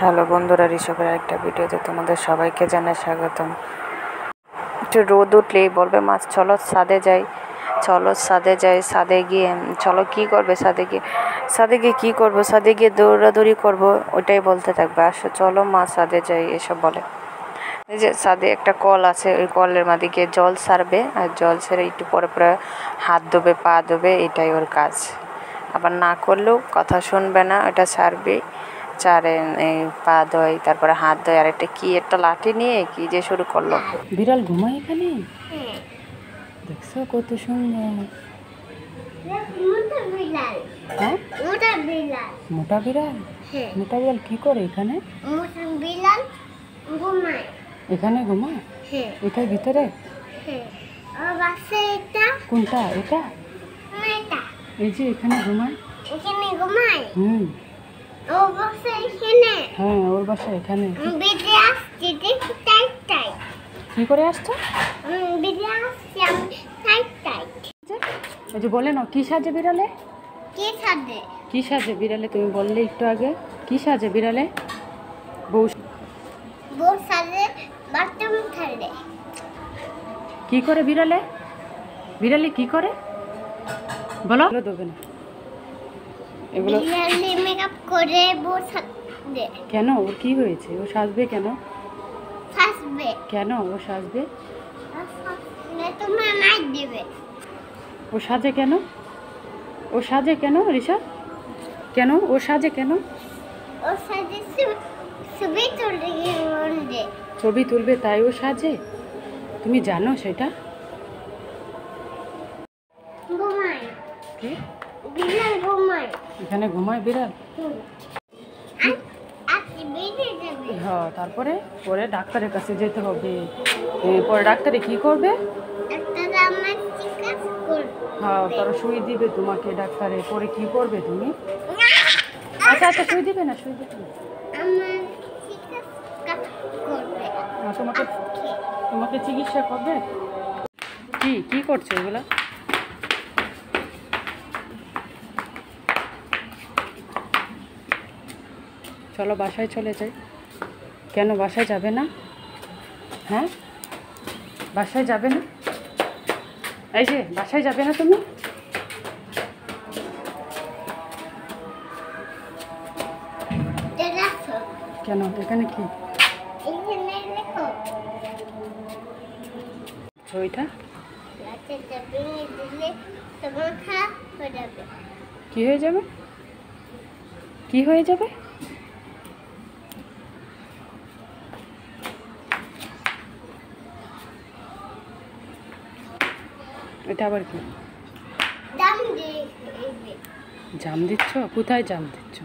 Hello বন্ধুরা, ঋষভের একটা ভিডিওতে তোমাদের সবাইকে জানাই স্বাগতম। একটু রোদ উঠলেই বলবে মাছ চলো ছাদে যাই, চলো ছাদে যাই। ছাদে গিয়ে চলো কি করবে, ছাদে গিয়ে কী করবো, ছাদে গিয়ে দৌড়াদৌড়ি করবো, ওইটাই বলতে থাকবে। আসো চলো মা ছাদে যাই, এসব বলে। এই যে ছাদে একটা কল আছে, ওই কলের মাঝে গিয়ে জল ছাড়বে, আর জল ছেড়ে একটু পরে পরে হাত ধোবে, পা ধোবে, এটাই ওর কাজ। আবার না করলেও কথা শুনবে না, ওটা ছাড়বে, চারে এই পা ধোয়, তারপরে হাত ধোয়, আর একটা লাঠি নিয়ে কি যে শুরু করলো। বিড়াল ঘুমায় এখানে, দেখছো কত সুন্দর। হ্যাঁ মোটা বিড়াল, মোটা বিড়াল কি করে এখানে? এখানে ঘুমায়, এটার ভিতরে? কোনটা এটা? এই যে এখানে ঘুমায়। হ্যাঁ ওর বাসা এখানে। কি করে আসছো? ওই যে বলে না কি সাজে বিড়ালে, কি সাজে বিড়ালে, তুমি বললে একটু আগে কি সাজে বিড়ালে? বউ সাজে। কি করে বিড়ালে, বিড়ালে কি করে বলো? দেবে না এগুলো মেকআপ করে বউ সাজে কেন? ওর কি হয়েছে? ও সাজবে কেন? কেন ও সাজবে? ও সাজে কেন? ও সাজে কেন ঋষভ? কেন ও সাজে কেন? ছবি তুলবে তাই ও সাজে? তুমি জানো সেটা? এখানে ঘুমায় বিড়াল? হ্যাঁ তারপরে পরে ডাক্তারের কাছে যেতে হবে। পরে ডাক্তারে কি করবে? হ্যাঁ তারা সুই দিবে তোমাকে ডাক্তারে, পরে কি করবে তুমি? আচ্ছা আচ্ছা সুই দিবে না, সুই দিবে না, তোমাকে তোমাকে চিকিৎসা করবে। কি কি করছে এগুলা? চলো বাসায় চলে যাই। কেন বাসায় যাবে না? হ্যাঁ বাসায় যাবে না? এই যে বাসায় যাবে না তুমি? কেন এখানে কি ওইটা কি হয়ে যাবে? কি হয়ে যাবে? এটা আবার কি? জাম দিচ্ছ? কোথায় জাম দিচ্ছ?